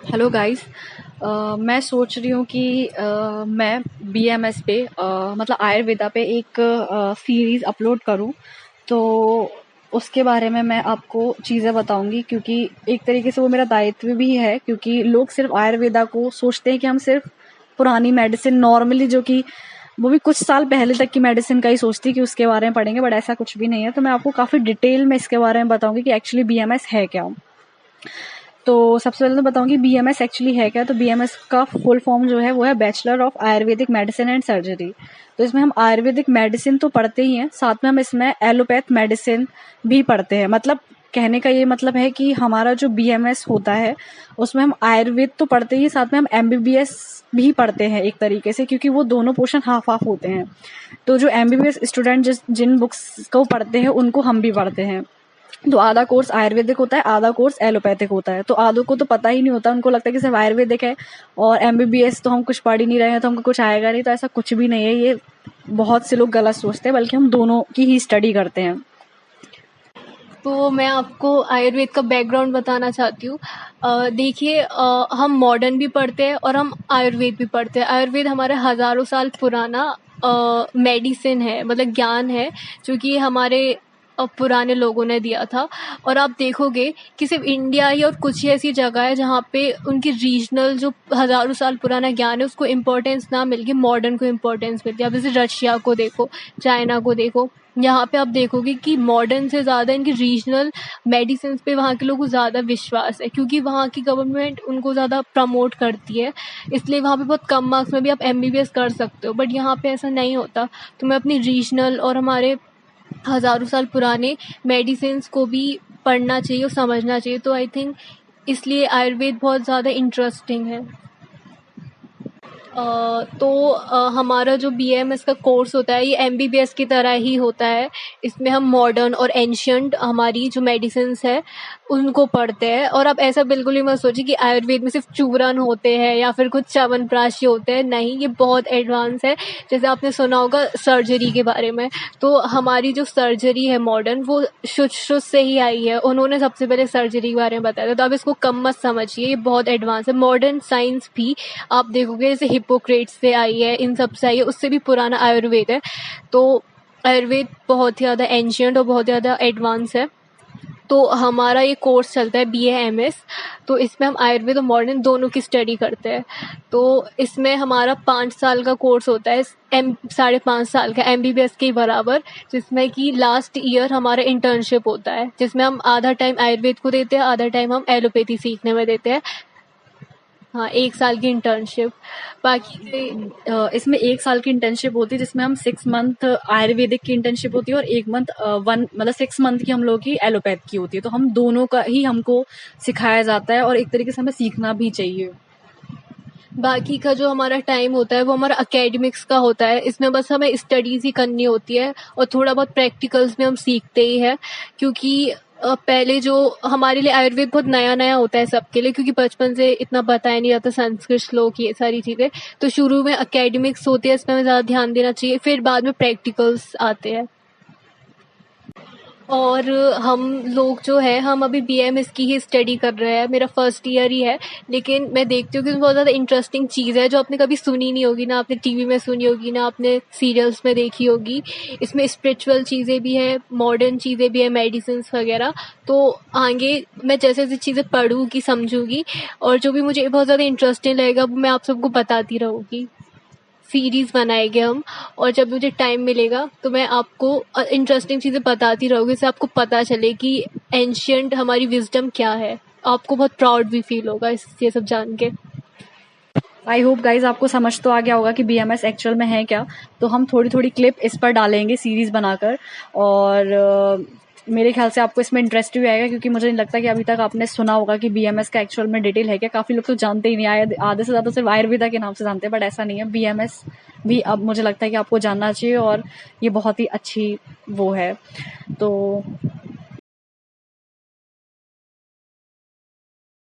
Hello guys. मैं सोच रही हूँ कि मैं बीएमएस पे मतलब आयुर्वेदा पे एक सीरीज़ अपलोड करूँ। तो उसके बारे में मैं आपको चीज़ें बताऊंगी, क्योंकि एक तरीके से वो मेरा दायित्व भी है। क्योंकि लोग सिर्फ आयुर्वेदा को सोचते हैं कि हम सिर्फ पुरानी मेडिसिन नॉर्मली, जो कि वो भी कुछ साल पहले तक की मेडिसिन का ही सोचती कि उसके बारे में पढ़ेंगे, बट ऐसा कुछ भी नहीं है। तो मैं आपको काफ़ी डिटेल में इसके बारे में बताऊंगी कि एक्चुअली बीएमएस है क्या। तो सबसे पहले तो बताऊंगी बीएमएस एक्चुअली है क्या। तो बीएमएस का फुल फॉर्म जो है वो है bachelor of Ayurvedic medicine and surgery. तो इसमें हम आयुर्वेदिक मेडिसिन तो पढ़ते ही हैं, साथ में हम इसमें एलोपैथ मेडिसिन भी पढ़ते हैं। मतलब कहने का ये मतलब है कि हमारा जो बीएमएस होता है उसमें हम आयुर्वेद तो पढ़ते ही, साथ में हम एमबीबीएस भी पढ़ते हैं एक तरीके से, क्योंकि वो दोनों पोर्शन हाफ हाफ होते हैं। तो जो एमबीबीएस स्टूडेंट जिन बुक्स को पढ़ते हैं उनको हम भी पढ़ते हैं। तो आधा कोर्स आयुर्वेदिक होता है, आधा कोर्स एलोपैथिक होता है। तो आधों को तो पता ही नहीं होता, उनको लगता है कि सिर्फ आयुर्वेदिक है और एमबीबीएस तो हम कुछ पढ़ ही नहीं रहे हैं तो हमको कुछ आएगा नहीं। तो ऐसा कुछ भी नहीं है, ये बहुत से लोग गलत सोचते हैं, बल्कि हम दोनों की ही स्टडी करते हैं। तो मैं आपको आयुर्वेद का बैकग्राउंड बताना चाहती हूँ। देखिए, हम मॉडर्न भी पढ़ते हैं और हम आयुर्वेद भी पढ़ते हैं। आयुर्वेद हमारे हज़ारों साल पुराना मेडिसिन है, मतलब ज्ञान है, जो कि हमारे पुराने लोगों ने दिया था। और आप देखोगे कि सिर्फ इंडिया ही और कुछ ही ऐसी जगह है जहाँ पे उनकी रीजनल जो हज़ारों साल पुराना ज्ञान है उसको इम्पोर्टेंस ना मिल के मॉडर्न को इम्पोर्टेंस मिलती है। आप जैसे रशिया को देखो, चाइना को देखो, यहाँ पे आप देखोगे कि मॉडर्न से ज़्यादा इनकी रीजनल मेडिसिन पे वहाँ के लोगों को ज़्यादा विश्वास है, क्योंकि वहाँ की गवर्नमेंट उनको ज़्यादा प्रमोट करती है। इसलिए वहाँ पे बहुत कम मार्क्स में भी आप एमबीबीएस कर सकते हो, बट यहाँ पे ऐसा नहीं होता। तो मैं अपनी रीजनल और हमारे हज़ारों साल पुराने मेडिसिन को भी पढ़ना चाहिए और समझना चाहिए। तो आई थिंक इसलिए आयुर्वेद बहुत ज़्यादा इंटरेस्टिंग है। हमारा जो बीएमएस का कोर्स होता है ये एमबीबीएस की तरह ही होता है। इसमें हम मॉडर्न और एंशिएंट हमारी जो मेडिसिन्स है उनको पढ़ते हैं। और आप ऐसा बिल्कुल ही मत सोचिए कि आयुर्वेद में सिर्फ चूरन होते हैं या फिर कुछ च्यवनप्राश होते हैं। नहीं, ये बहुत एडवांस है। जैसे आपने सुना होगा सर्जरी के बारे में, तो हमारी जो सर्जरी है मॉडर्न, वो शुश्रुत से ही आई है। उन्होंने सबसे पहले सर्जरी के बारे में बताया था। तो आप इसको कम मत समझिए, ये बहुत एडवांस है। मॉडर्न साइंस भी आप देखोगे जैसे हिप्पोक्रेट्स से आई है, इन सब से आई है, उससे भी पुराना आयुर्वेद है। तो आयुर्वेद बहुत ही ज़्यादा एंशिएंट और बहुत ज़्यादा एडवांस है। तो हमारा ये कोर्स चलता है BA MS। तो इसमें हम आयुर्वेद और मॉडर्न दोनों की स्टडी करते हैं। तो इसमें हमारा 5 साल का कोर्स होता है, 5.5 साल का एमबीबीएस के बराबर, जिसमें कि लास्ट ईयर हमारा इंटर्नशिप होता है, जिसमें हम आधा टाइम आयुर्वेद को देते हैं, आधा टाइम हम एलोपैथी सीखने में देते हैं। हाँ, 1 साल की इंटर्नशिप। बाकी इसमें 1 साल की इंटर्नशिप होती है, जिसमें हम 6 मंथ आयुर्वेदिक की इंटर्नशिप होती है और 1 मंथ मतलब 6 मंथ की हम लोग की एलोपैथ की होती है। तो हम दोनों का ही हमको सिखाया जाता है और एक तरीके से हमें सीखना भी चाहिए। बाकी का जो हमारा टाइम होता है वो हमारा एकेडमिक्स का होता है। इसमें बस हमें स्टडीज़ ही करनी होती है और थोड़ा बहुत प्रैक्टिकल्स में हम सीखते ही हैं, क्योंकि पहले जो हमारे लिए आयुर्वेद बहुत नया-नया होता है सबके लिए, क्योंकि बचपन से इतना बताया नहीं जाता, संस्कृत श्लोक ये सारी चीज़ें। तो शुरू में एकेडमिक्स होती है, इसमें हमें ज़्यादा ध्यान देना चाहिए, फिर बाद में प्रैक्टिकल्स आते हैं। और हम लोग जो है हम अभी BAMS की ही स्टडी कर रहे हैं। मेरा फर्स्ट ईयर ही है, लेकिन मैं देखती हूँ कि इसमें बहुत ज़्यादा इंटरेस्टिंग चीज़ है जो आपने कभी सुनी नहीं होगी, ना आपने टीवी में सुनी होगी, ना आपने सीरियल्स में देखी होगी। इसमें स्पिरिचुअल चीज़ें भी है, मॉडर्न चीज़ें भी है, मेडिसिन्स वगैरह। तो आगे मैं जैसे-जैसे चीज़ें पढ़ूँगी, समझूँगी, और जो भी मुझे बहुत ज़्यादा इंटरेस्टिंग लगेगा वो मैं आप सबको बताती रहूँगी। सीरीज़ बनाएंगे हम, और जब मुझे टाइम मिलेगा तो मैं आपको इंटरेस्टिंग चीज़ें बताती रहूँगी, जिससे आपको पता चले कि एंशिएंट हमारी विजडम क्या है। आपको बहुत प्राउड भी फील होगा ये सब जान के। आई होप गाइज आपको समझ तो आ गया होगा कि बीएमएस एक्चुअल में है क्या। तो हम थोड़ी थोड़ी क्लिप इस पर डालेंगे सीरीज बनाकर, और मेरे ख्याल से आपको इसमें इंटरेस्ट भी आएगा, क्योंकि मुझे नहीं लगता कि अभी तक आपने सुना होगा कि बीएमएस का एक्चुअल में डिटेल है क्या। काफ़ी लोग तो जानते ही नहीं, आधे से ज़्यादा सिर्फ आयुर्वेदा के नाम से जानते हैं, बट ऐसा नहीं है। बीएमएस भी अब मुझे लगता है कि आपको जानना चाहिए, और ये बहुत ही अच्छी वो है। तो